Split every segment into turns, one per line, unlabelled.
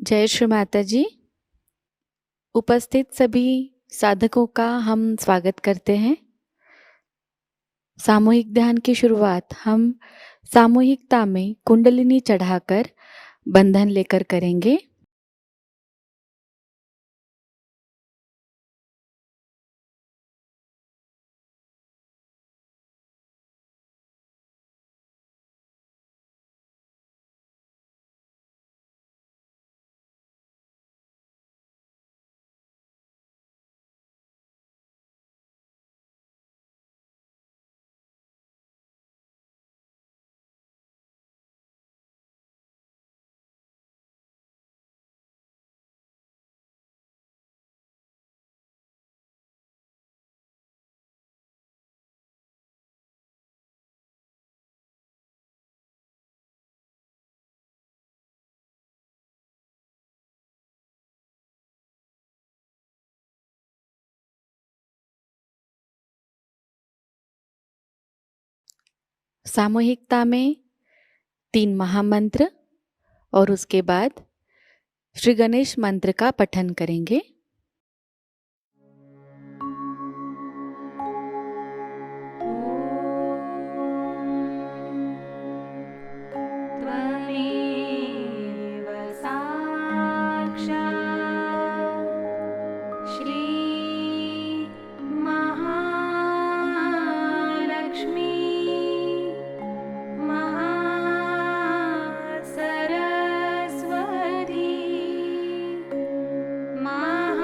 जय श्री माताजी। उपस्थित सभी साधकों का हम स्वागत करते हैं। सामूहिक ध्यान की शुरुआत हम सामूहिकता में कुंडलिनी चढ़ाकर बंधन लेकर करेंगे। सामूहिकता में 3 महामंत्र और उसके बाद श्री गणेश मंत्र का पठन करेंगे।
त्वमेव साक्षात् श्री महालक्ष्मी महासरस्वती महामाया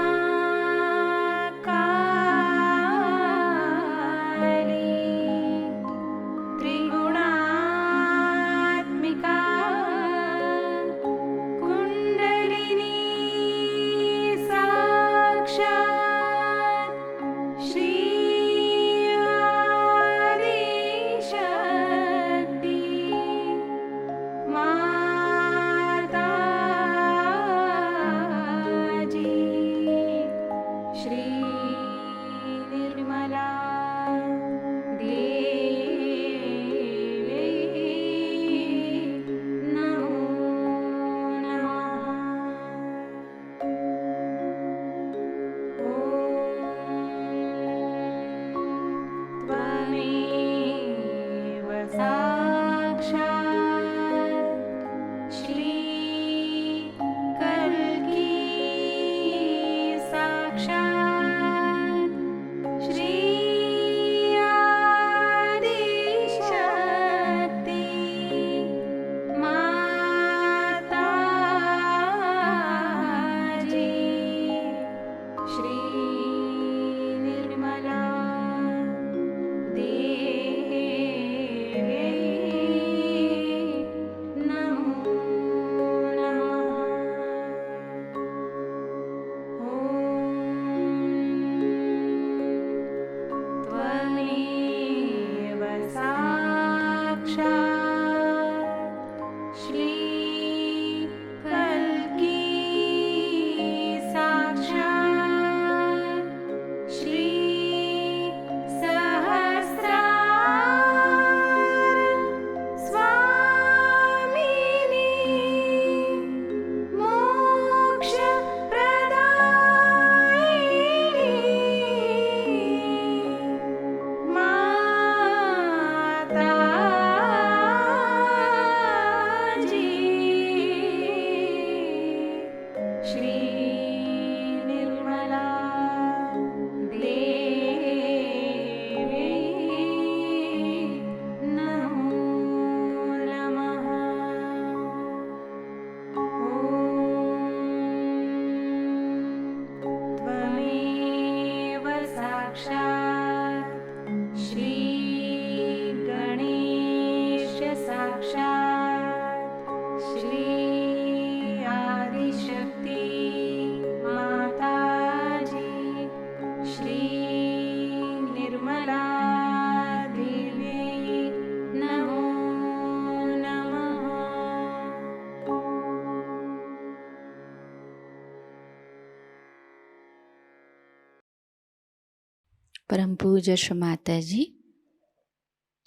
परम पूज्य श्री माताजी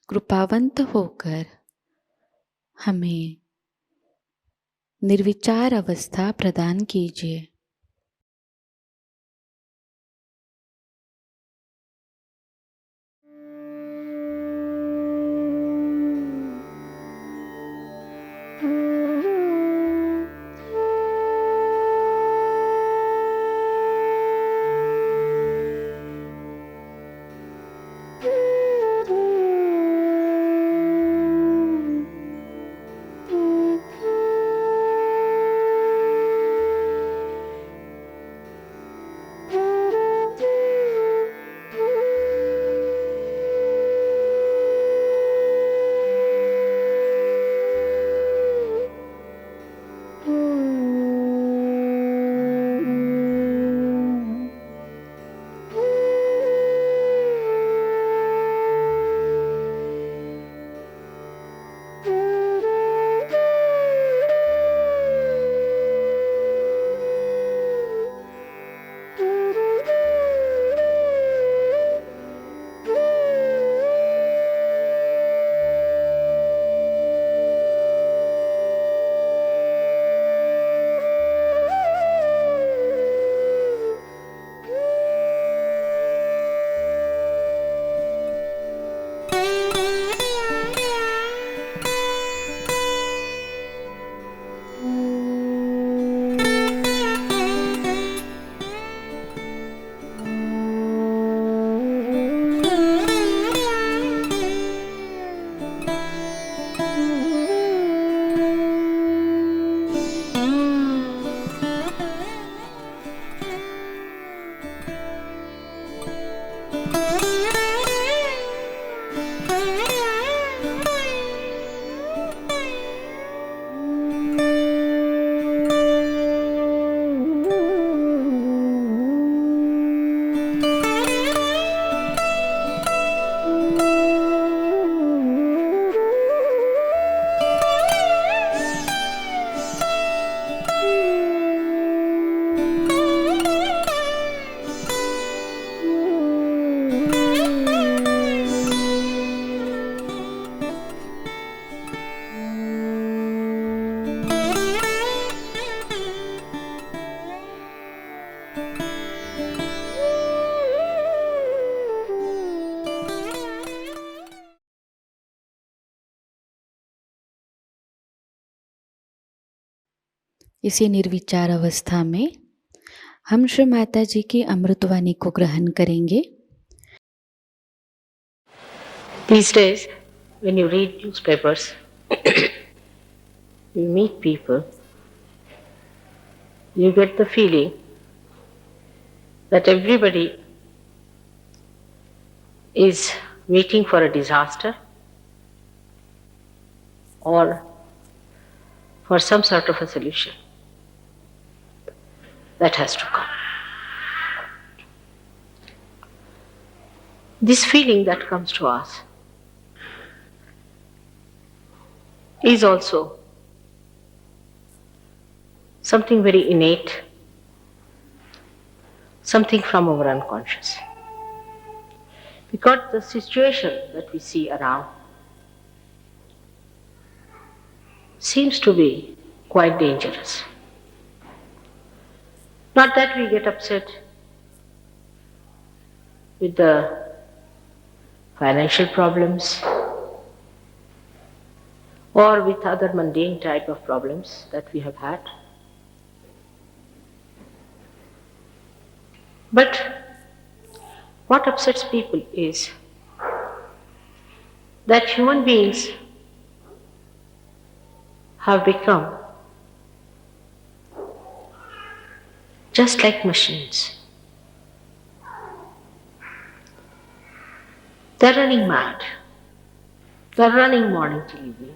कृपावंत होकर हमें निर्विचार अवस्था प्रदान कीजिए। इसी निर्विचार अवस्था में हम श्री माताजी की अमृतवाणी को ग्रहण करेंगे।
These days, when you read newspapers, you meet people, you get the feeling that everybody is waiting for a disaster or for some sort of a solution that has to come. This feeling that comes to us is also something very innate, something from our unconscious. Because the situation that we see around seems to be quite dangerous. Not that we get upset with the financial problems or with other mundane type of problems that we have had. But what upsets people is that human beings have become just like machines. They're running mad. They're running morning till evening.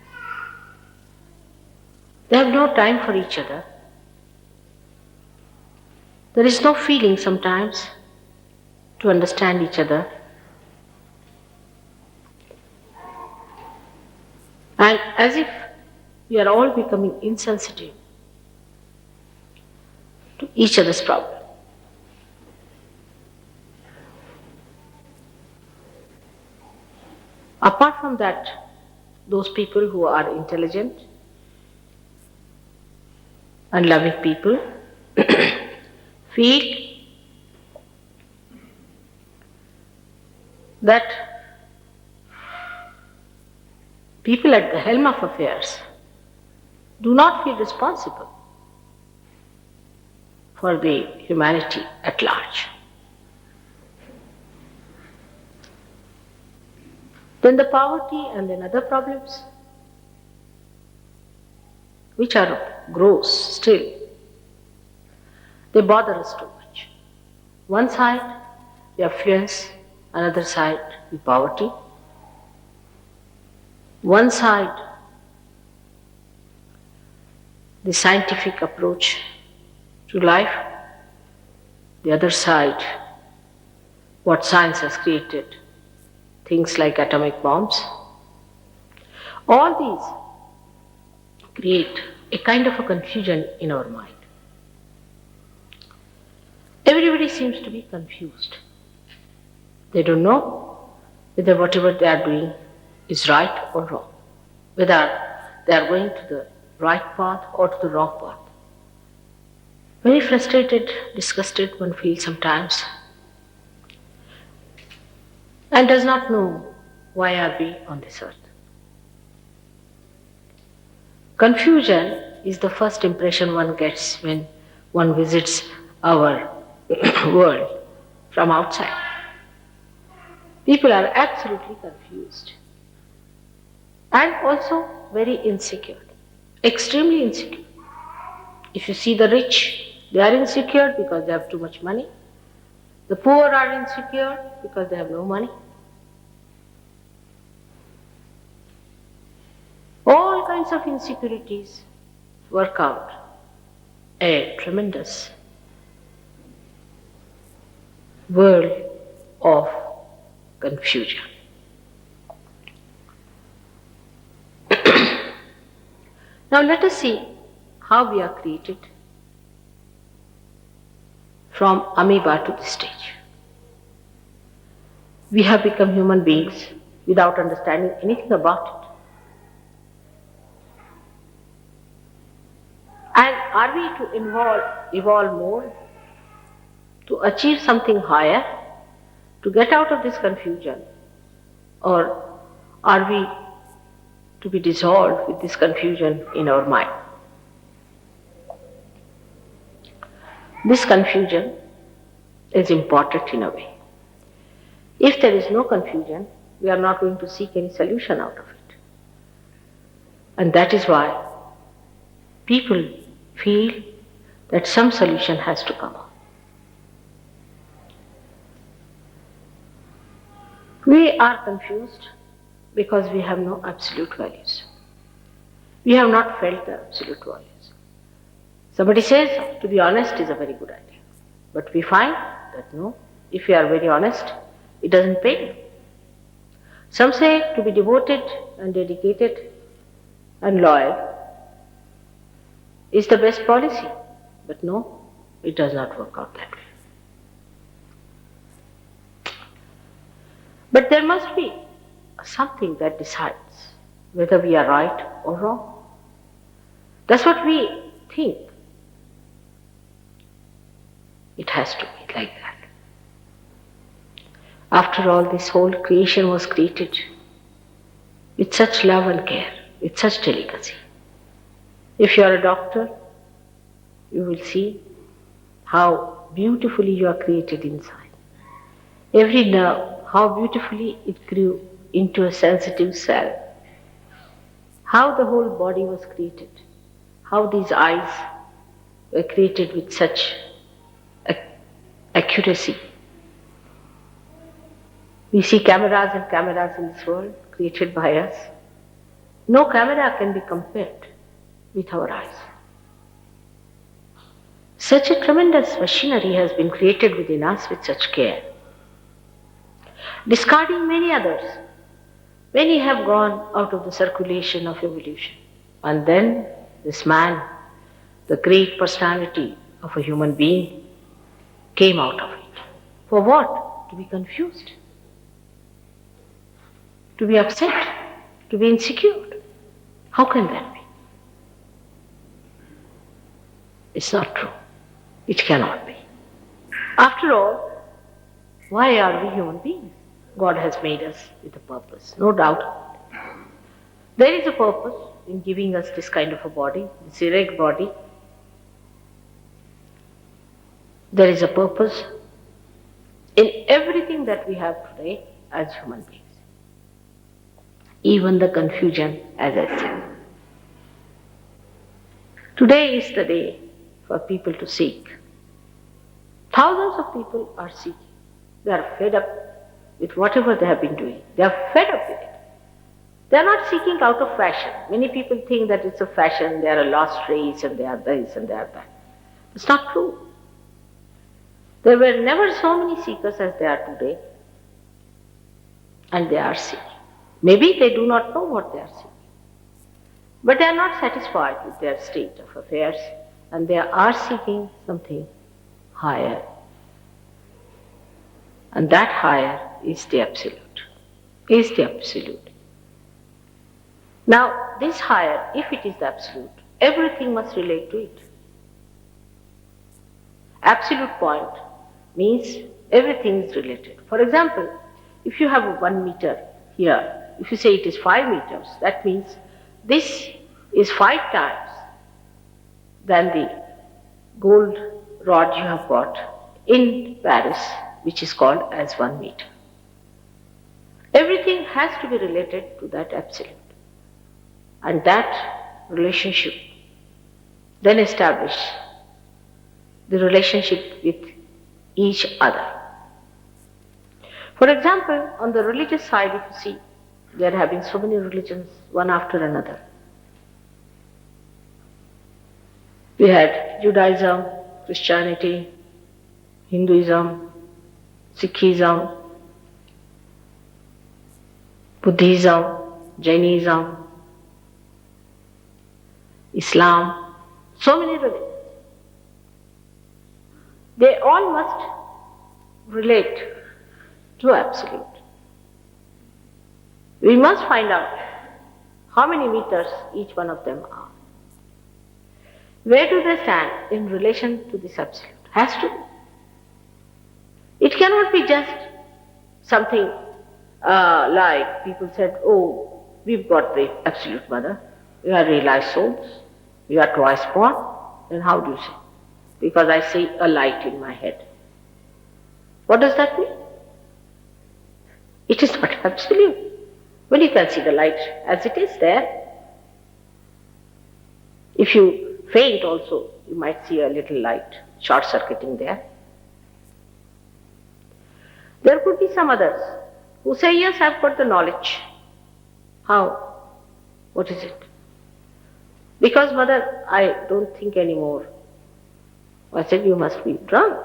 They have no time for each other. There is no feeling sometimes to understand each other. And as if we are all becoming insensitive to each other's problem. Apart from that, those people who are intelligent and loving people feel that people at the helm of affairs do not feel responsible for the humanity at large. Then the poverty and then other problems, which are gross still, they bother us too much. One side, the affluence, another side, the poverty. One side, the scientific approach to life, the other side, what science has created, things like atomic bombs. All these create a kind of a confusion in our mind. Everybody seems to be confused. They don't know whether whatever they are doing is right or wrong, whether they are going to the right path or to the wrong path. Very frustrated, disgusted one feels sometimes, and does not know why are we on this earth. Confusion is the first impression one gets when one visits our world from outside. People are absolutely confused and also very insecure, extremely insecure. If you see the rich, they are insecure because they have too much money. The poor are insecure because they have no money. All kinds of insecurities work out a tremendous world of confusion. Now let us see how we are created from amoeba to this stage. We have become human beings without understanding anything about it. And are we to evolve more, to achieve something higher, to get out of this confusion? Or are we to be dissolved with this confusion in our mind? This confusion is important in a way. If there is no confusion, we are not going to seek any solution out of it. And that is why people feel that some solution has to come up. We are confused because we have no absolute values. We have not felt the absolute values. Somebody says to be honest is a very good idea. But we find that no, if you are very honest, it doesn't pay you. Some say to be devoted and dedicated and loyal is the best policy. But no, it does not work out that way. But there must be something that decides whether we are right or wrong. That's what we think. It has to be like that. After all, this whole creation was created with such love and care, with such delicacy. If you are a doctor, you will see how beautifully you are created inside. Every nerve, how beautifully it grew into a sensitive cell. How the whole body was created. How these eyes were created with such accuracy. We see cameras and cameras in this world created by us. No camera can be compared with our eyes. Such a tremendous machinery has been created within us with such care. Discarding many others, many have gone out of the circulation of evolution. And then this man, the great personality of a human being, came out of it. For what? To be confused. to be upset, to be insecure. How can that be? It's not true. It cannot be. After all, why are we human beings? God has made us with a purpose, no doubt. There is a purpose in giving us this kind of a body, this erect body. There is a purpose in everything that we have today as human beings. Even the confusion, as I said. Today is the day for people to seek. Thousands of people are seeking. They are fed up with whatever they have been doing. They are fed up with it. They are not seeking out of fashion. Many people think that it's a fashion, they are a lost race and they are this and they are that. It's not true. There were never so many seekers as there are today, and they are seeking. Maybe they do not know what they are seeking, but they are not satisfied with their state of affairs, and they are seeking something higher. And that higher is the Absolute. Is the Absolute. Now, this higher, if it is the Absolute, everything must relate to it. Absolute point means everything is related. For example, if you have a 1 meter here, if you say it is 5 meters, that means this is 5 times than the gold rod you have got in Paris, which is called as 1 meter. Everything has to be related to that Absolute. And that relationship then establish the relationship with each other. For example, on the religious side, if you see, they are having so many religions, one after another. We had Judaism, Christianity, Hinduism, Sikhism, Buddhism, Jainism, Islam, so many religions. They all must relate to Absolute. We must find out how many meters each one of them are. Where do they stand in relation to this Absolute? Has to be. It cannot be just something like people said, oh, we've got the Absolute Mother, we are realized souls, we are twice born. Then how do you say? Because I see a light in my head. What does that mean? It is not absolute. Well, you can see the light as it is there. If you faint also, you might see a little light short-circuiting there. There could be some others who say, yes, I've got the knowledge. How? What is it? Because, Mother, I don't think anymore. I said, you must be drunk.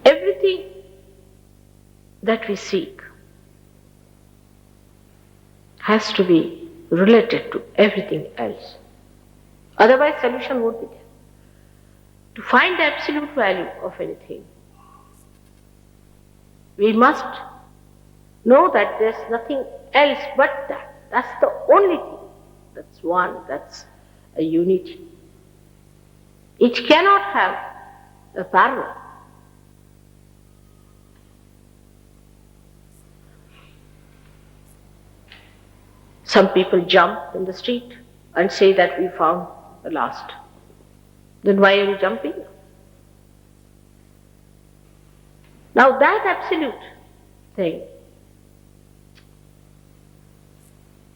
Everything that we seek has to be related to everything else. Otherwise, solution won't be there. To find the absolute value of anything, we must know that there's nothing else but that. That's the only thing. That's one, that's a unity. It cannot have a parallel. Some people jump in the street and say that we found the last. Then why are you jumping? Now that absolute thing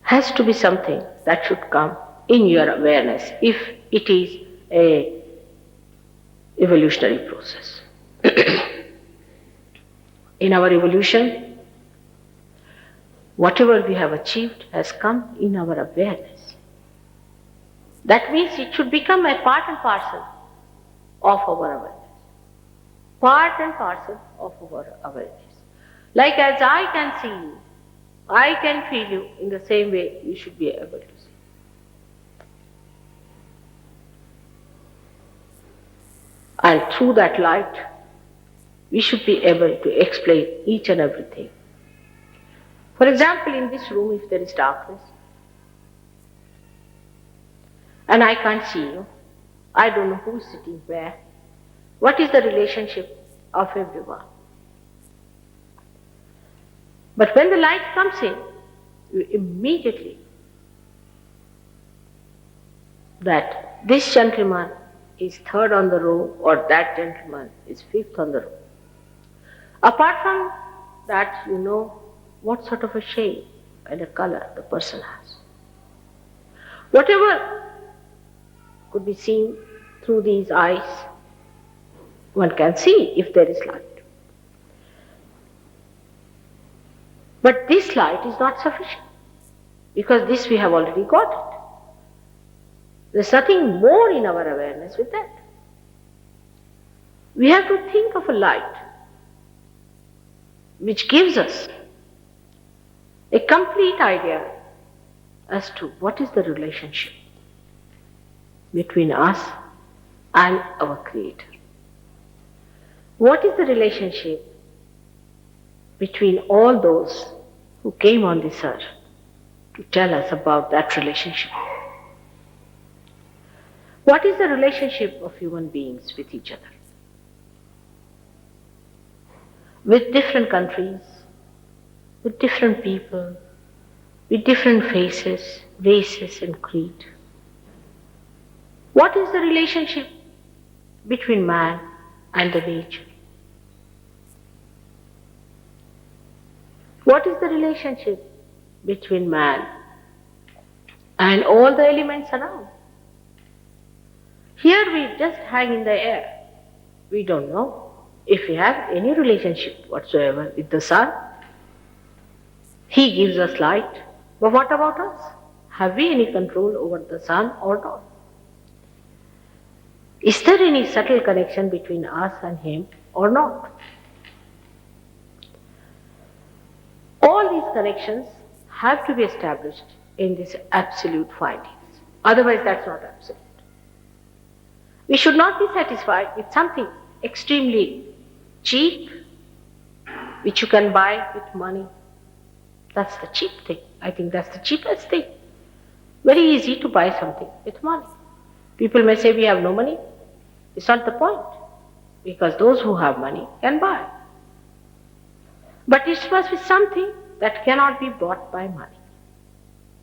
has to be something that should come in your awareness if it is a evolutionary process. In our evolution, whatever we have achieved has come in our awareness. That means it should become a part and parcel of our awareness. Part and parcel of our awareness. Like as I can see you, I can feel you, in the same way you should be able to see. And through that light, we should be able to explain each and everything. For example, in this room, if there is darkness, and I can't see you, I don't know who is sitting where, what is the relationship of everyone? But when the light comes in, you immediately that this gentleman is third on the row or that gentleman is fifth on the row. Apart from that, you know what sort of a shade and a color the person has. Whatever could be seen through these eyes, one can see if there is light. But this light is not sufficient, because this we have already got it. There's nothing more in our awareness with that. We have to think of a light which gives us a complete idea as to what is the relationship between us and our Creator. What is the relationship between all those who came on this earth to tell us about that relationship? What is the relationship of human beings with each other? With different countries, with different people, with different faces, races and creed. What is the relationship between man and the nature? What is the relationship between man and all the elements around? Here we just hang in the air. We don't know if we have any relationship whatsoever with the sun. He gives us light. But what about us? Have we any control over the sun or not? Is there any subtle connection between us and him or not? All these connections have to be established in these absolute findings. Otherwise, that's not absolute. We should not be satisfied with something extremely cheap, which you can buy with money. That's the cheap thing. I think that's the cheapest thing. Very easy to buy something with money. People may say we have no money. It's not the point, because those who have money can buy. But it must be something that cannot be bought by money.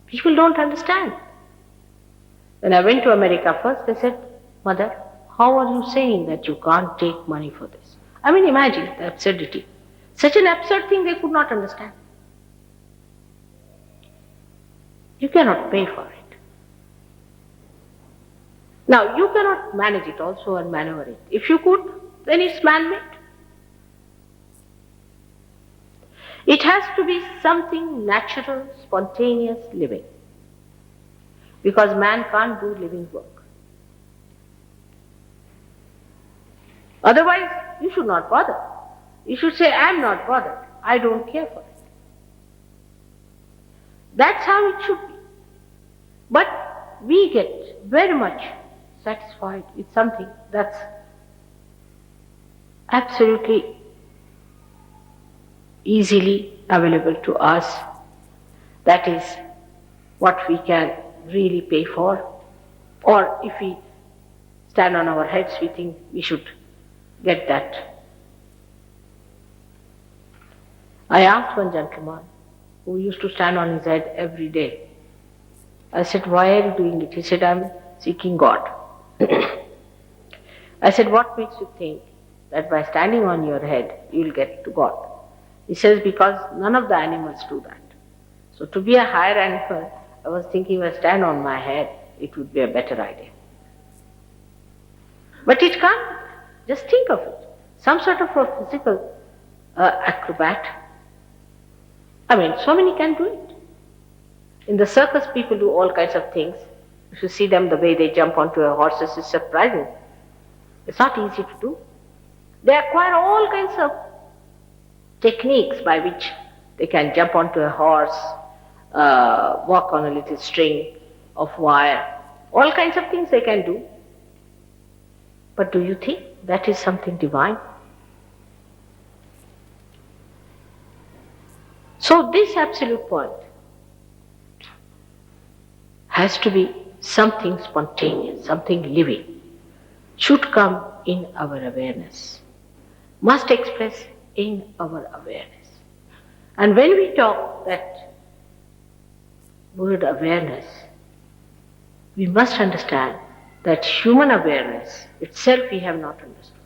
People don't understand. When I went to America first, they said, "Mother, how are you saying that you can't take money for this?" I mean, imagine the absurdity. Such an absurd thing they could not understand. You cannot pay for it. Now, you cannot manage it also and maneuver it. If you could, then it's man-made. It has to be something natural, spontaneous living. Because man can't do living work. Otherwise, you should not bother. You should say, "I am not bothered. I don't care for it." That's how it should be. But we get very much satisfied with something that's absolutely easily available to us. That is what we can really pay for. Or if we stand on our heads, we think we should get that. I asked one gentleman who used to stand on his head every day. I said, "Why are you doing it?" He said, "I'm seeking God." I said, "What makes you think that by standing on your head, you'll get to God?" He says, "Because none of the animals do that. So to be a higher animal, I was thinking if I stand on my head, it would be a better idea." But it can't. Just think of it. Some sort of a physical acrobat. I mean, so many can do it. In the circus, people do all kinds of things. If you see them, the way they jump onto a horse is surprising. It's not easy to do. They acquire all kinds of techniques by which they can jump onto a horse, walk on a little string of wire, all kinds of things they can do. But do you think that is something divine? So this absolute point has to be something spontaneous, something living, should come in our awareness, must express in our awareness. And when we talk that word awareness, we must understand that human awareness itself we have not understood.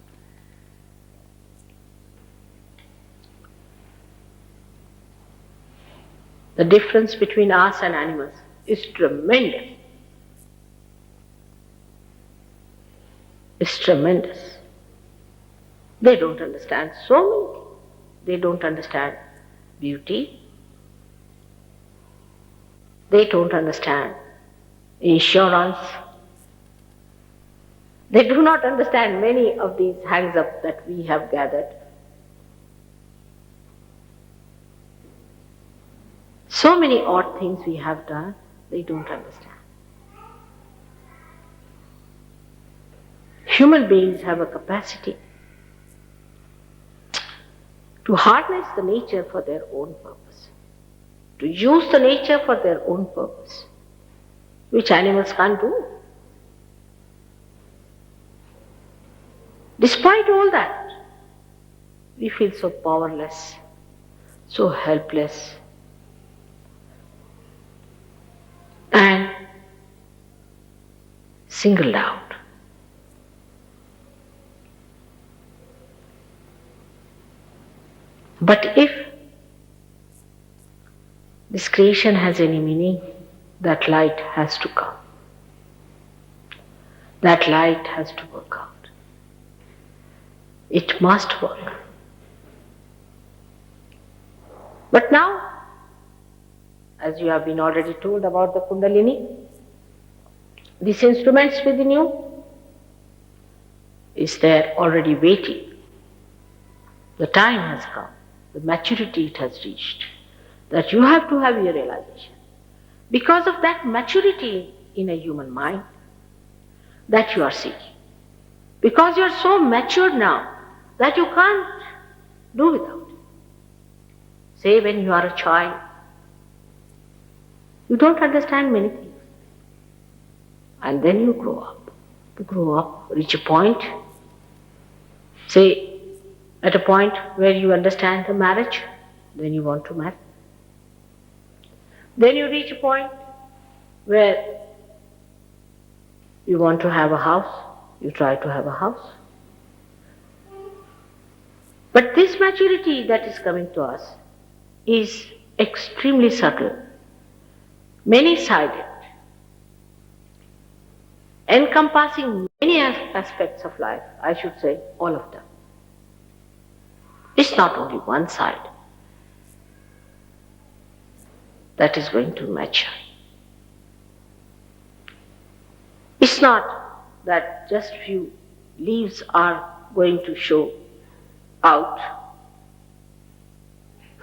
The difference between us and animals is tremendous. It's tremendous. They don't understand so many things. They don't understand beauty. They don't understand insurance. They do not understand many of these hangs-ups that we have gathered. So many odd things we have done, they don't understand. Human beings have a capacity to harness the nature for their own purpose, to use the nature for their own purpose, which animals can't do. Despite all that, we feel so powerless, so helpless, and singled out. But if this creation has any meaning, that light has to come. That light has to work out. It must work. But now, as you have been already told about the Kundalini, these instruments within you is there already waiting. The time has come, the maturity it has reached, that you have to have your realization. Because of that maturity in a human mind that you are seeking. Because you are so matured now that you can't do without it. Say when you are a child, you don't understand many things. And then you grow up. You grow up, reach a point, say at a point where you understand the marriage, then you want to marry. Then you reach a point where you want to have a house, you try to have a house. But this maturity that is coming to us is extremely subtle, many-sided, encompassing many aspects of life, I should say all of them. It's not only one side that is going to mature. It's not that just few leaves are going to show out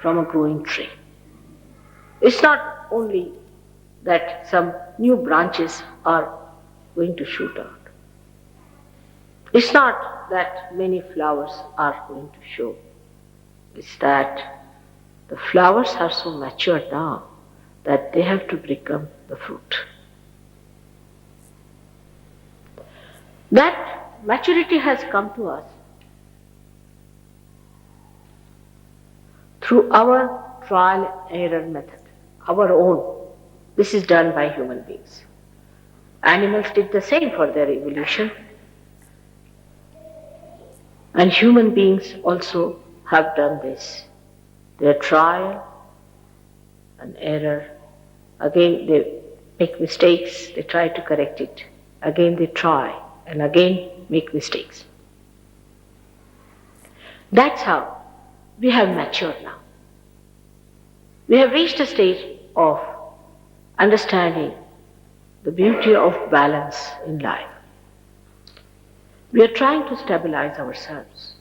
from a growing tree. It's not only that some new branches are going to shoot out. It's not that many flowers are going to show. It's that the flowers are so mature now that they have to become the fruit. That maturity has come to us through our trial and error method, our own. This is done by human beings. Animals did the same for their evolution. And human beings also have done this. Their trial and error. Again they make mistakes, they try to correct it. Again they try and again make mistakes. That's how we have matured now. We have reached a stage of understanding the beauty of balance in life. We are trying to stabilize ourselves.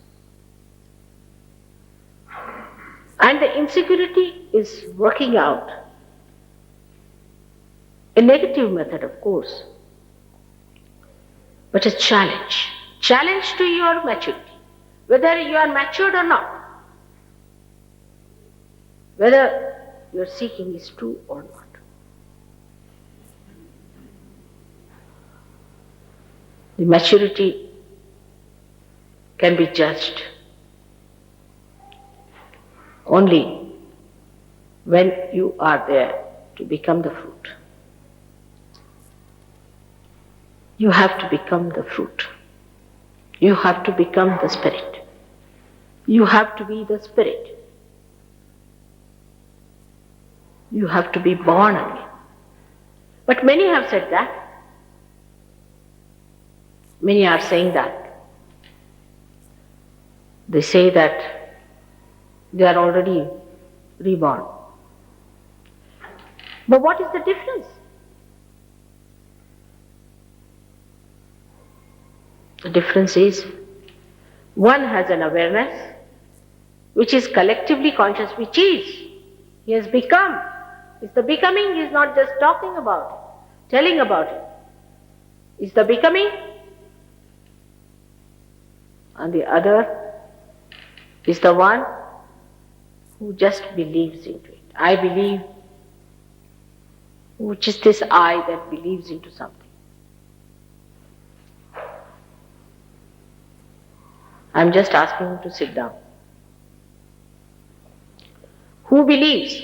And the insecurity is working out. A negative method, of course, but a challenge. Challenge to your maturity, whether you are matured or not. Whether you are seeking is true or not. The maturity can be judged only when you are there to become the fruit. You have to become the fruit. You have to become the spirit. You have to be the spirit. You have to be born again. But many have said that. Many are saying that. They say that they are already reborn. But what is the difference? The difference is one has an awareness which is collectively conscious, which is, he has become. It's the becoming, he is not just talking about it, telling about it. It's the becoming. And the other is the one who just believes into it. I believe, which is this I that believes into something. I'm just asking him to sit down. Who believes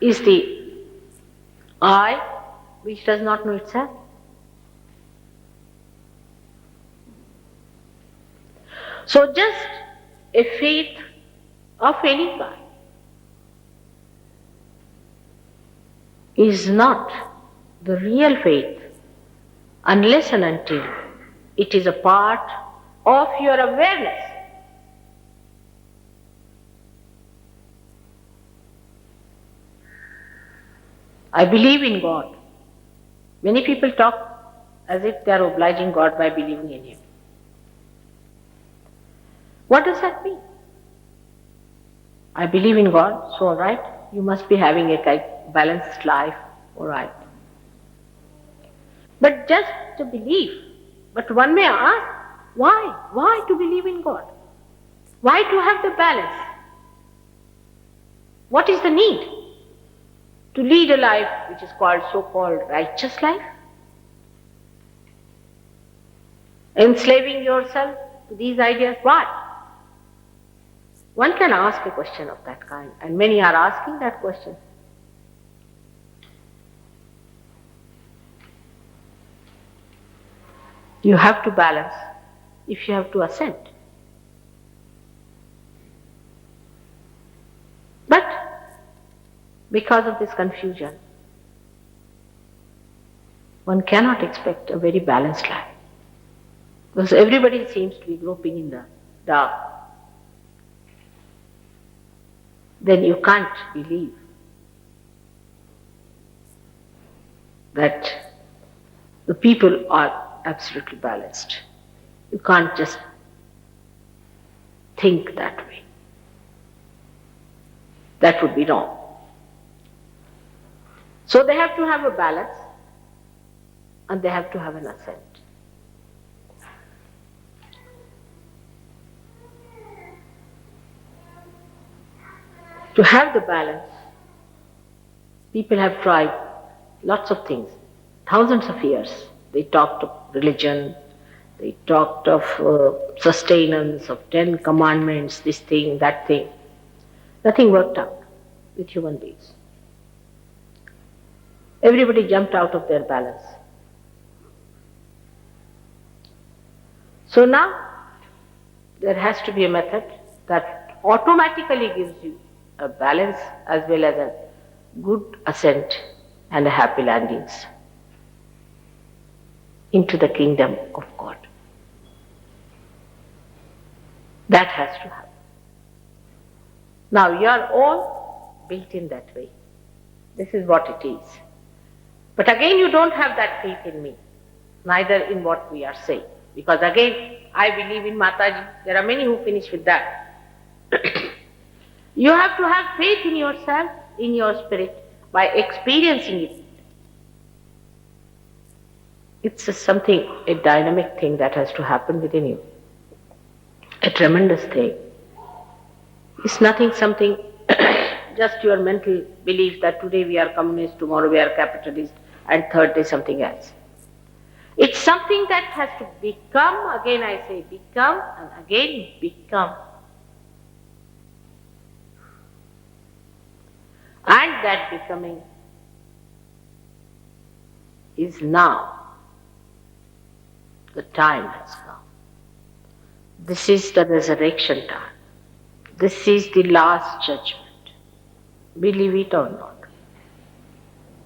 is the I which does not know itself. So just a faith of any kind is not the real faith unless and until it is a part of your awareness. I believe in God. Many people talk as if they are obliging God by believing in Him. What does that mean? I believe in God, so alright, you must be having a balanced life, alright. But just to believe, but one may ask, why? Why to believe in God? Why to have the balance? What is the need to lead a life which is called so-called righteous life? Enslaving yourself to these ideas, why? One can ask a question of that kind, and many are asking that question. You have to balance if you have to ascend. But because of this confusion, one cannot expect a very balanced life. Because everybody seems to be groping in the dark. Then you can't believe that the people are absolutely balanced. You can't just think that way. That would be wrong. So they have to have a balance and they have to have an ascent. To have the balance, people have tried lots of things, thousands of years. They talked of religion, they talked of sustenance, of 10 commandments, this thing, that thing. Nothing worked out with human beings. Everybody jumped out of their balance. So now, there has to be a method that automatically gives you a balance as well as a good ascent and a happy landings into the kingdom of God. That has to happen. Now you are all built in that way. This is what it is. But again you don't have that faith in me, neither in what we are saying. Because again, I believe in Mataji. There are many who finish with that. You have to have faith in yourself, in your spirit, by experiencing it. It's a dynamic thing that has to happen within you. A tremendous thing. It's nothing something just your mental belief that today we are communist, tomorrow we are capitalist, and third day something else. It's something that has to become, again I say become, and again become. And that becoming is now. The time has come. This is the resurrection time. This is the last judgment. Believe it or not.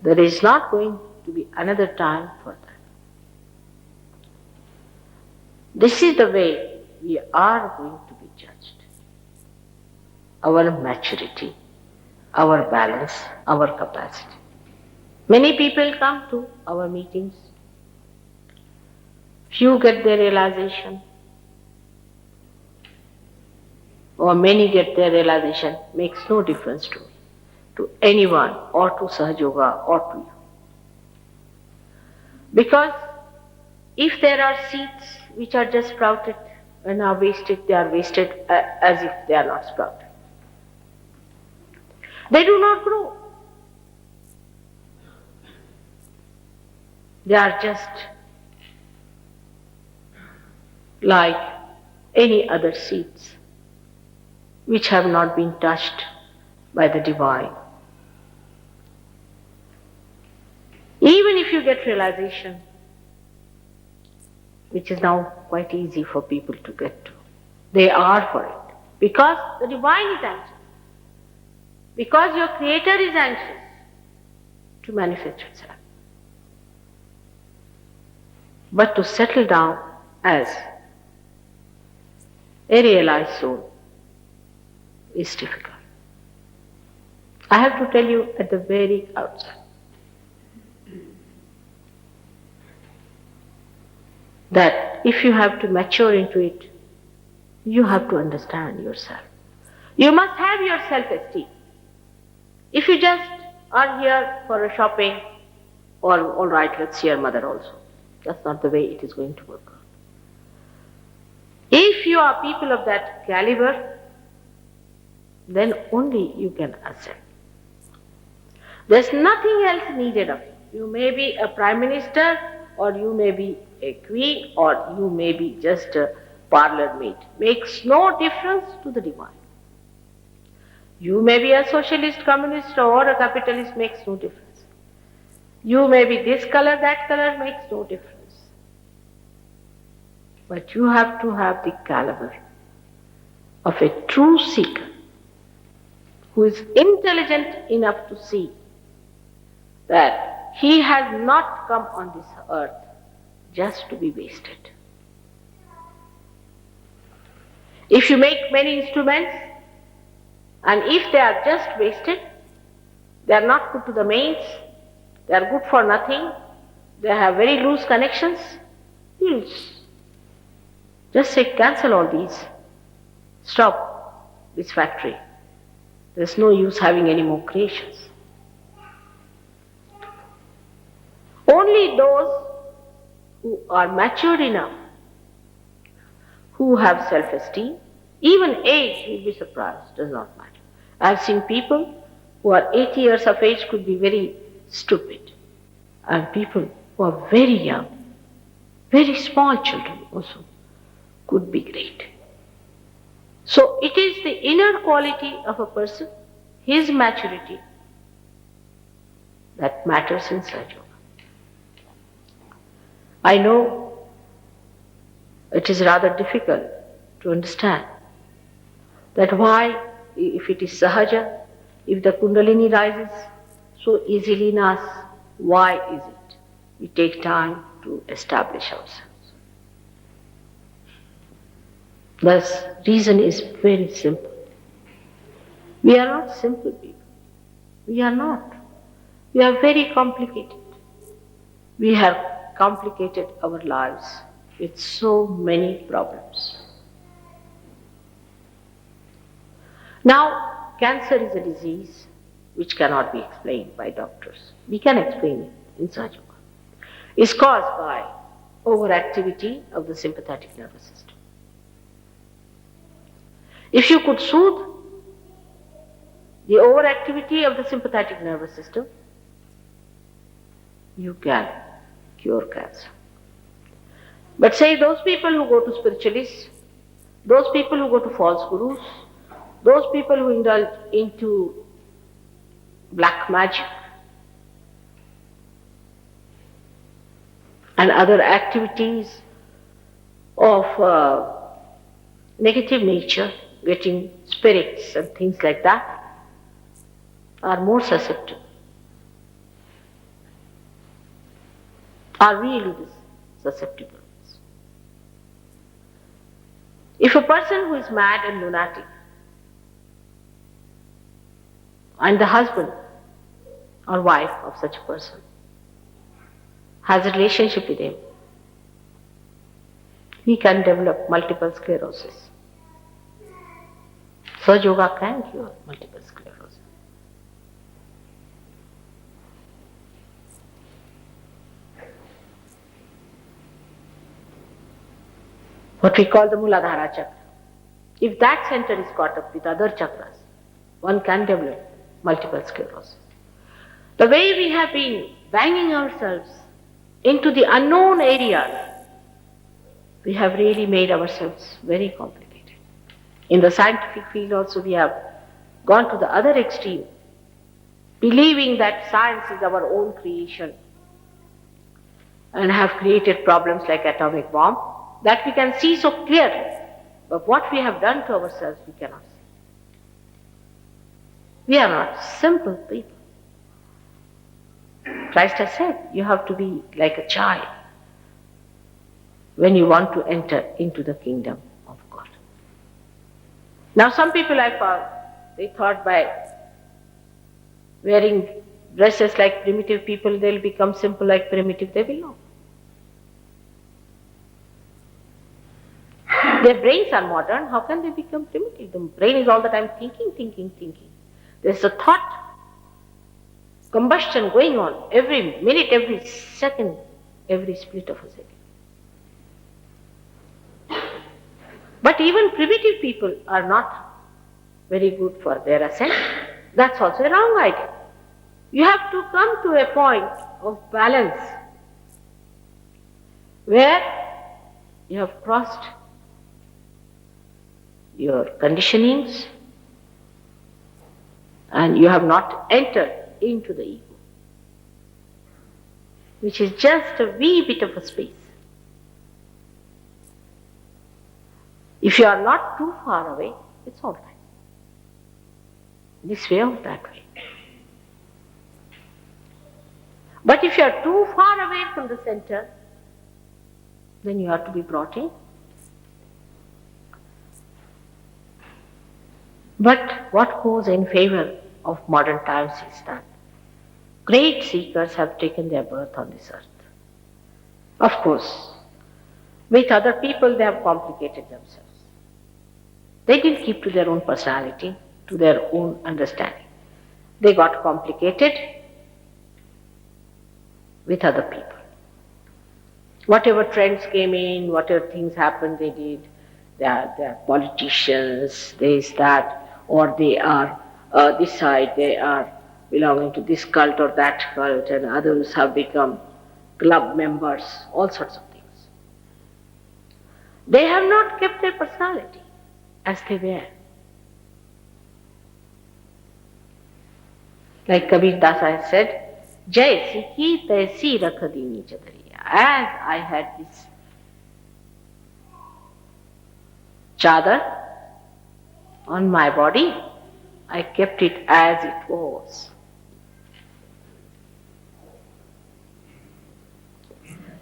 There is not going to be another time for that. This is the way we are going to be judged. Our maturity, our balance, our capacity. Many people come to our meetings. Few get their realization, or many get their realization. Makes no difference to anyone or to Sahajayoga or to you. Because if there are seeds which are just sprouted and are wasted, they are wasted as if they are not sprouted. They do not grow. They are just like any other seeds which have not been touched by the divine. Even if you get realization, which is now quite easy for people to get to, they are for it. Because the divine is anxious. Because your creator is anxious to manifest itself. But to settle down as a realized soul is difficult. I have to tell you at the very outset that if you have to mature into it, you have to understand yourself. You must have your self-esteem. If you just are here for a shopping, or all right, let's see your mother also. That's not the way it is going to work out. If you are people of that caliber, then only you can accept. There's nothing else needed of you. You may be a prime minister, or you may be a queen, or you may be just a parlor maid. Makes no difference to the divine. You may be a socialist, communist, or a capitalist, makes no difference. You may be this color, that color, makes no difference. But you have to have the caliber of a true seeker who is intelligent enough to see that he has not come on this earth just to be wasted. If you make many instruments, and if they are just wasted, they are not put to the mains, they are good for nothing, they have very loose connections, you'll just say, cancel all these, stop this factory. There's no use having any more creations. Only those who are matured enough, who have self-esteem, even age, you'll be surprised, does not matter. I've seen people who are 80 years of age could be very stupid, and people who are very young, very small children also, could be great. So it is the inner quality of a person, his maturity, that matters in Sahajayoga. I know it is rather difficult to understand that why, if it is Sahaja, if the Kundalini rises so easily in us, why is it we take time to establish ourselves? The reason is very simple. We are not simple people. We are not. We are very complicated. We have complicated our lives with so many problems. Now, cancer is a disease which cannot be explained by doctors. We can explain it in Sahajayoga. It's caused by overactivity of the sympathetic nervous system. If you could soothe the overactivity of the sympathetic nervous system, you can cure cancer. But say those people who go to spiritualists, those people who go to false gurus, those people who indulge into black magic and other activities of negative nature, getting spirits and things like that, are more susceptible, are really susceptible. If a person who is mad and lunatic, and the husband or wife of such a person has a relationship with him, he can develop multiple sclerosis. Sahajayoga can cure multiple sclerosis. What we call the Muladhara chakra. If that center is caught up with other chakras, one can develop multiple sclerosis. The way we have been banging ourselves into the unknown areas, we have really made ourselves very complicated. In the scientific field also we have gone to the other extreme, believing that science is our own creation and have created problems like atomic bomb that we can see so clearly. But what we have done to ourselves, we cannot see. We are not simple people. Christ has said, you have to be like a child when you want to enter into the kingdom of God. Now some people I found, they thought by wearing dresses like primitive people, they'll become simple like primitive. They will not. Their brains are modern, how can they become primitive? The brain is all the time thinking. There's a thought, combustion going on every minute, every second, every split of a second. But even primitive people are not very good for their ascent. That's also a wrong idea. You have to come to a point of balance where you have crossed your conditionings and you have not entered into the ego, which is just a wee bit of a space. If you are not too far away, it's all right. This way or that way. But if you are too far away from the center, then you have to be brought in. But what goes in favor of modern times is that great seekers have taken their birth on this earth. Of course, with other people they have complicated themselves. They didn't keep to their own personality, to their own understanding. They got complicated with other people. Whatever trends came in, whatever things happened, they did. They are politicians, this, that, or they are this side, they are belonging to this cult or that cult, and others have become club members, all sorts of things. They have not kept their personality as they were. Like Kabir Dasa has said, Jaisi ki taisi rakh dini chadariya. As I had this chadar on my body, I kept it as it was.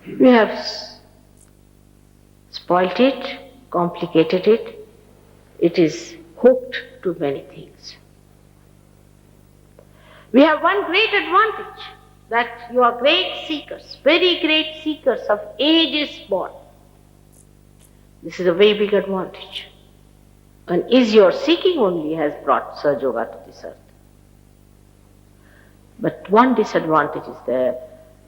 We have spoilt it, complicated it. It is hooked to many things. We have one great advantage, that you are great seekers, very great seekers of ages born. This is a very big advantage. And is your seeking only has brought Sahajayoga to this earth. But one disadvantage is there,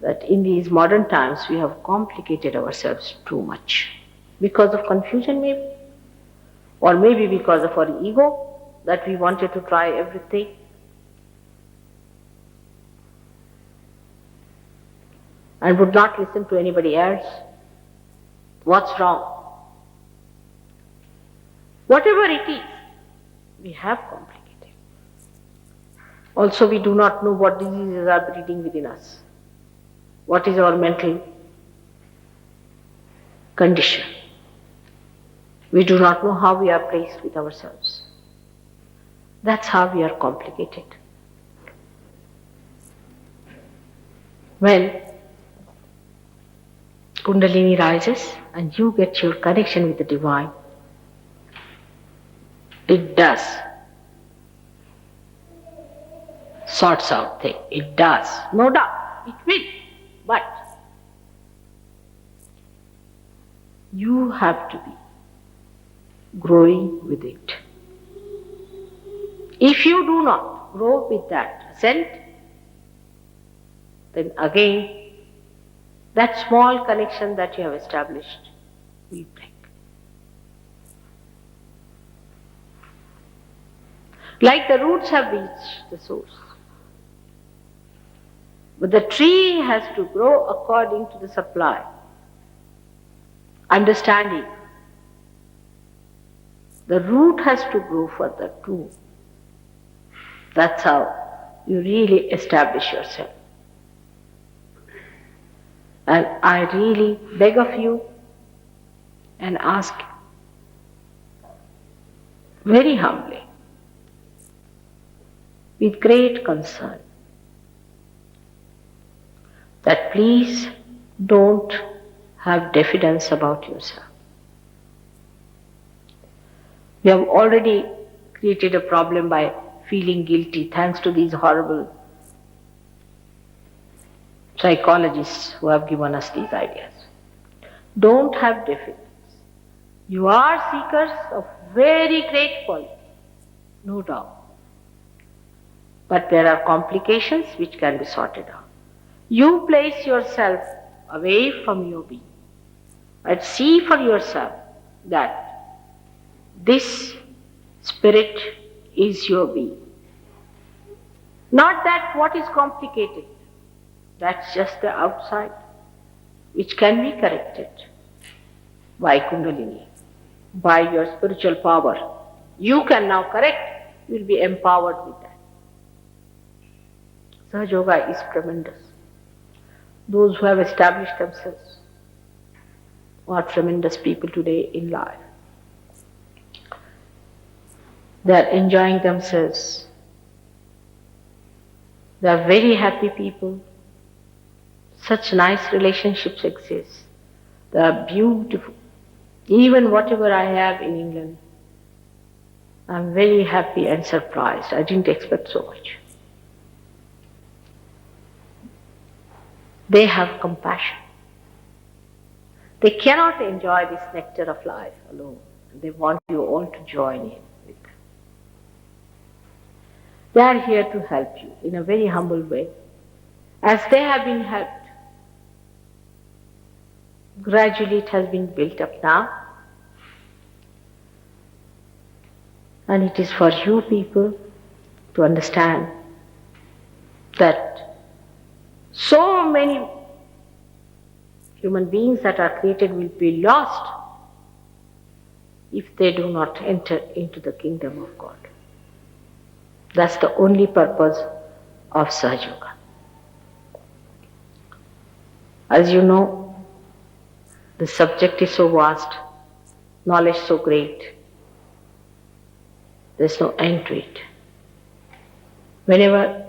that in these modern times we have complicated ourselves too much. Because of confusion maybe, or maybe because of our ego, that we wanted to try everything and would not listen to anybody else. What's wrong? Whatever it is, we have complicated. Also, we do not know what diseases are breeding within us. What is our mental condition? We do not know how we are placed with ourselves. That's how we are complicated. When Kundalini rises and you get your connection with the divine, it does sorts out things. It does, no doubt, it will. But you have to be growing with it. If you do not grow with that ascent, then again that small connection that you have established will break. Like the roots have reached the source. But the tree has to grow according to the supply. Understanding. The root has to grow further too. That's how you really establish yourself. And I really beg of you and ask very humbly, with great concern, that please don't have diffidence about yourself. We have already created a problem by feeling guilty thanks to these horrible psychologists who have given us these ideas. Don't have diffidence. You are seekers of very great quality, no doubt. But there are complications which can be sorted out. You place yourself away from your being and see for yourself that this spirit is your being. Not that what is complicated, that's just the outside, which can be corrected by Kundalini, by your spiritual power. You can now correct, you will be empowered with that. Sahajayoga is tremendous. Those who have established themselves are tremendous people today in life. They are enjoying themselves. They are very happy people. Such nice relationships exist. They are beautiful. Even whatever I have in England, I am very happy and surprised. I didn't expect so much. They have compassion. They cannot enjoy this nectar of life alone. They want you all to join in with them. They are here to help you in a very humble way. As they have been helped, gradually it has been built up now. And it is for you people to understand that so many human beings that are created will be lost if they do not enter into the kingdom of God. That's the only purpose of Sahajayoga. As you know, the subject is so vast, knowledge so great, there's no end to it. Whenever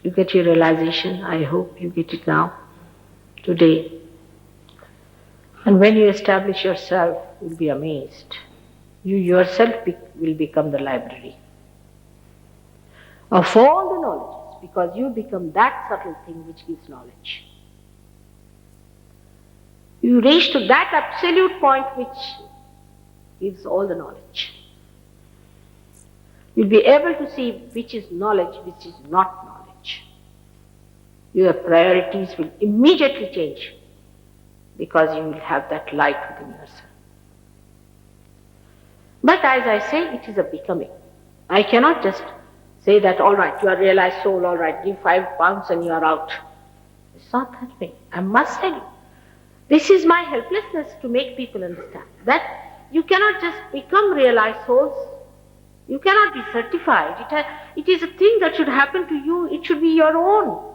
you get your realization, I hope you get it now, today. And when you establish yourself, you'll be amazed. You yourself will become the library of all the knowledges, because you become that subtle thing which gives knowledge. You reach to that absolute point which gives all the knowledge. You'll be able to see which is knowledge, which is not knowledge. Your priorities will immediately change because you will have that light within yourself. But as I say, it is a becoming. I cannot just say that, all right, you are realized soul, all right, give £5 and you are out. It's not that way. I must tell you. This is my helplessness to make people understand that you cannot just become realized souls. You cannot be certified. It is a thing that should happen to you. It should be your own.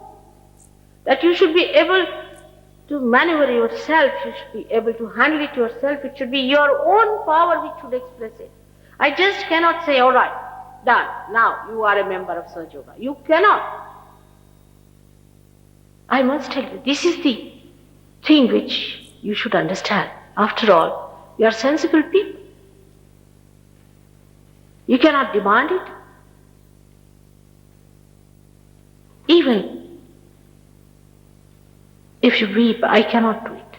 That you should be able to maneuver yourself. You should be able to handle it yourself. It should be your own power which should express it. I just cannot say, all right, done. Now you are a member of Sahajayoga. You cannot. I must tell you, this is the thing which you should understand. After all, you are sensible people. You cannot demand it. Even if you weep, I cannot do it.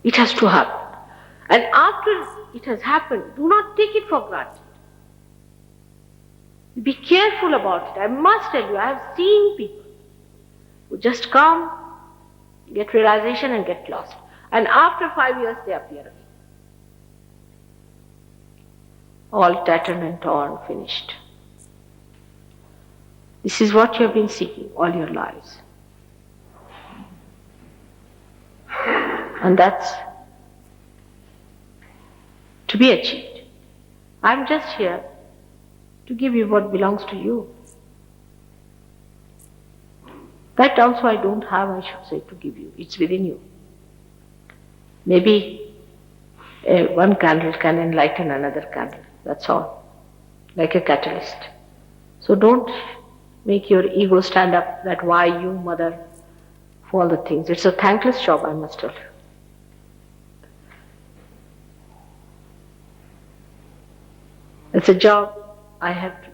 It has to happen. And after it has happened, do not take it for granted. Be careful about it. I must tell you, I have seen people who just come, get realization and get lost. And after 5 years they appear again. All tattered and torn, finished. This is what you have been seeking all your lives. And that's to be achieved. I'm just here to give you what belongs to you. That also I don't have, I should say, to give you. It's within you. Maybe one candle can enlighten another candle. That's all. Like a catalyst. So don't make your ego stand up that why you, mother, for all the things. It's a thankless job, I must tell you. It's a job I have to do.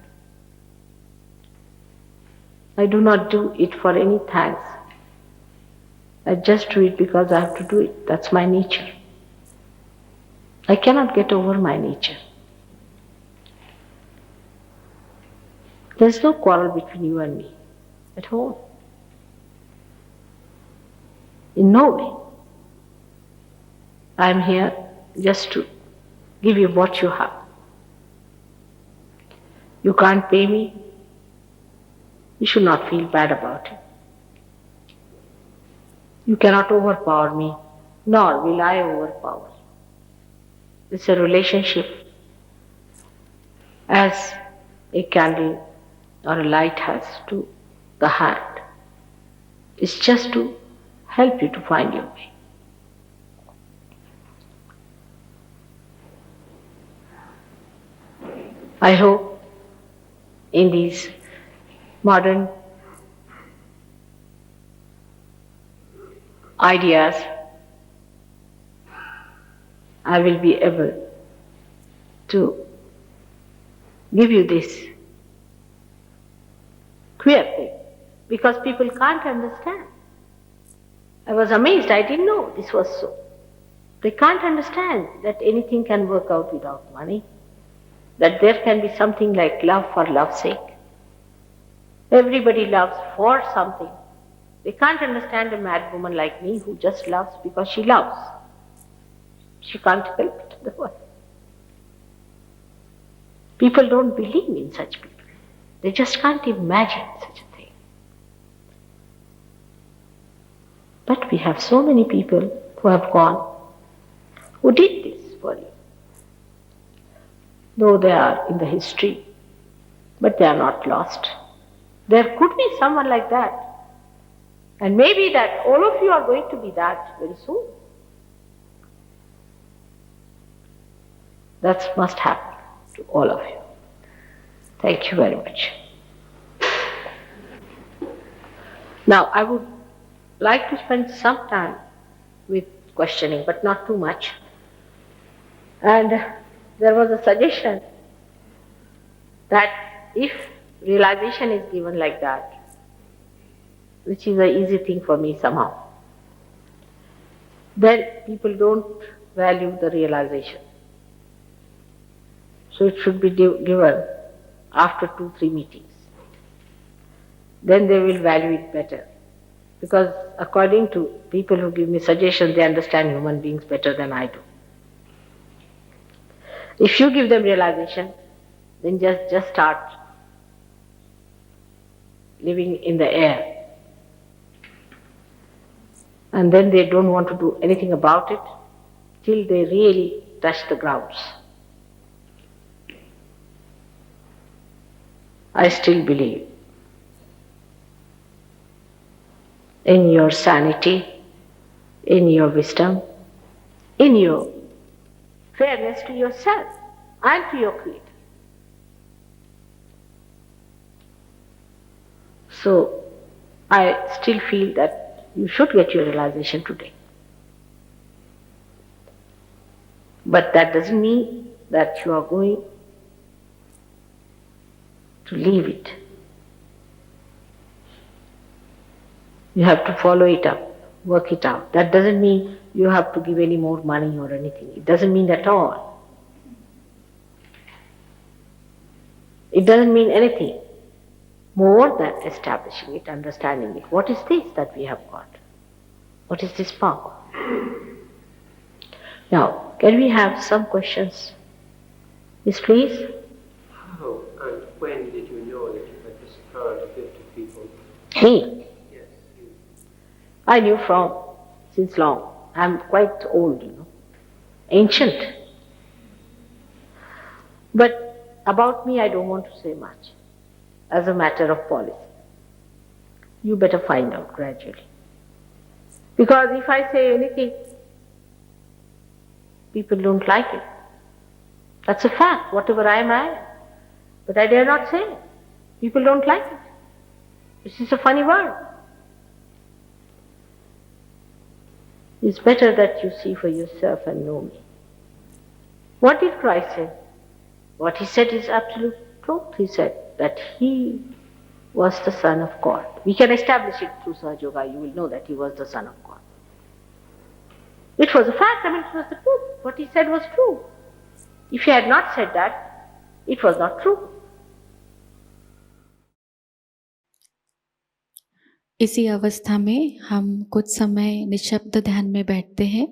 I do not do it for any thanks. I just do it because I have to do it. That's my nature. I cannot get over my nature. There's no quarrel between you and me at all. In no way. I am here just to give you what you have. You can't pay me. You should not feel bad about it. You cannot overpower me, nor will I overpower. It's a relationship as a candle or a light has to the hand. It's just to help you to find your way. I hope in these modern ideas, I will be able to give you this queer thing, because people can't understand. I was amazed, I didn't know this was so. They can't understand that anything can work out without money, that there can be something like love for love's sake. Everybody loves for something. They can't understand a mad woman like me who just loves because she loves. She can't help it otherwise. People don't believe in such people. They just can't imagine such a thing. But we have so many people who have gone, who did this for you. Though they are in the history, but they are not lost. There could be someone like that. And maybe that all of you are going to be that very soon. That must happen to all of you. Thank you very much. Now, I would like to spend some time with questioning, but not too much. And there was a suggestion that if realization is given like that, which is an easy thing for me somehow, then people don't value the realization. So it should be given after 2-3 meetings. Then they will value it better. Because according to people who give me suggestions, they understand human beings better than I do. If you give them realization, then just start living in the air. and then they don't want to do anything about it till they really touch the grounds. I still believe in your sanity, in your wisdom, in your fairness to yourself and to your Creator. So, I still feel that you should get your realization today. But that doesn't mean that you are going to leave it. You have to follow it up, work it out. That doesn't mean you have to give any more money or anything. It doesn't mean at all. It doesn't mean anything more than establishing it, understanding it. What is this that we have got? What is this power? Now, can we have some questions? Yes, please.
How and when did you know that you had this power to give to people?
Me?
Yes, you.
I knew since long. I'm quite old, ancient. But about me, I don't want to say much as a matter of policy. You better find out gradually. Because if I say anything, people don't like it. That's a fact. Whatever I am. But I dare not say it. People don't like it. This is a funny word. It's better that you see for yourself and know me. What did Christ say? What he said is absolute truth. He said that he was the Son of God. We can establish it through Sahajayoga. You will know that he was the Son of God. It was a fact. It was the truth. What he said was true. If he had not said that, it was not true.
इसी अवस्था में हम कुछ समय निशब्द ध्यान में बैठते हैं।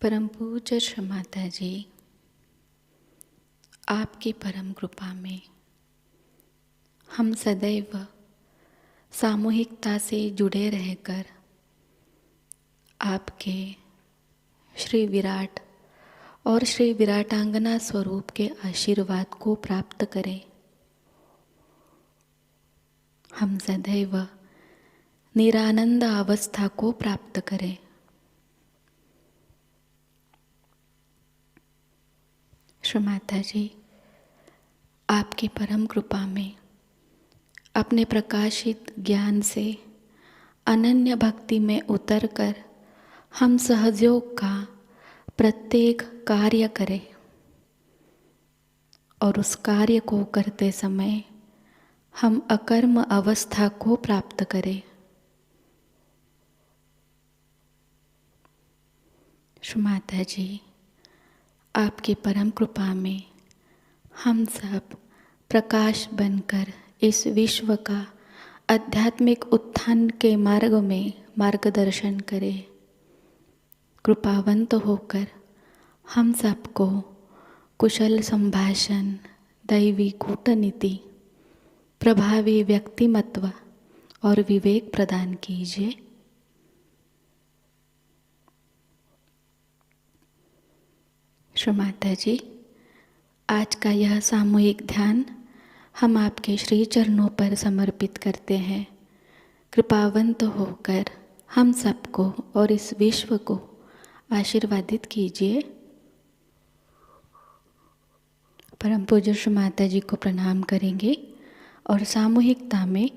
परम पूज्य श्री माताजी, आपकी परम कृपा में हम सदैव सामूहिकता से जुड़े रहकर आपके श्री विराट और श्री विराटांगना स्वरूप के आशीर्वाद को प्राप्त करें। हम सदैव निरानंद अवस्था को प्राप्त करें। श्री माताजी, आपकी परम कृपा में अपने प्रकाशित ज्ञान से अनन्य भक्ति में उतरकर हम सहयोग का प्रत्येक कार्य करें और उस कार्य को करते समय हम अकर्म अवस्था को प्राप्त करें। श्री माताजी, आपकी परम कृपा में हम सब प्रकाश बनकर इस विश्व का आध्यात्मिक उत्थान के मार्ग में मार्गदर्शन करें। कृपावंत होकर हम सबको कुशल संभाषण, दैवी कूटनीति, प्रभावी व्यक्तिमत्व और विवेक प्रदान कीजिए। श्री माताजी, आज का यह सामूहिक ध्यान हम आपके श्री चरणों पर समर्पित करते हैं। कृपावंत होकर हम सबको और इस विश्व को आशीर्वादित कीजिए। परम पूज्य श्री माताजी को प्रणाम करेंगे और सामूहिकता में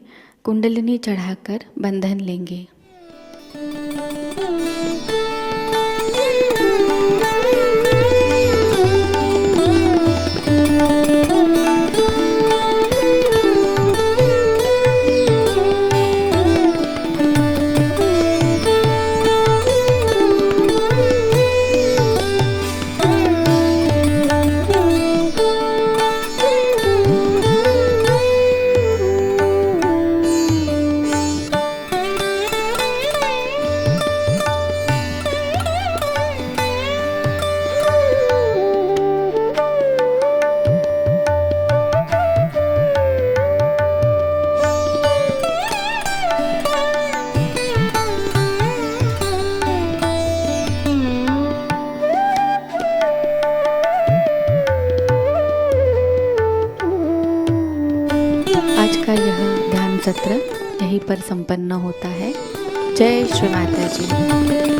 कुंडलिनी चढ़ाकर बंधन लेंगे। आज का यह ध्यान सत्र यहीं पर संपन्न होता है। जय श्री माता जी।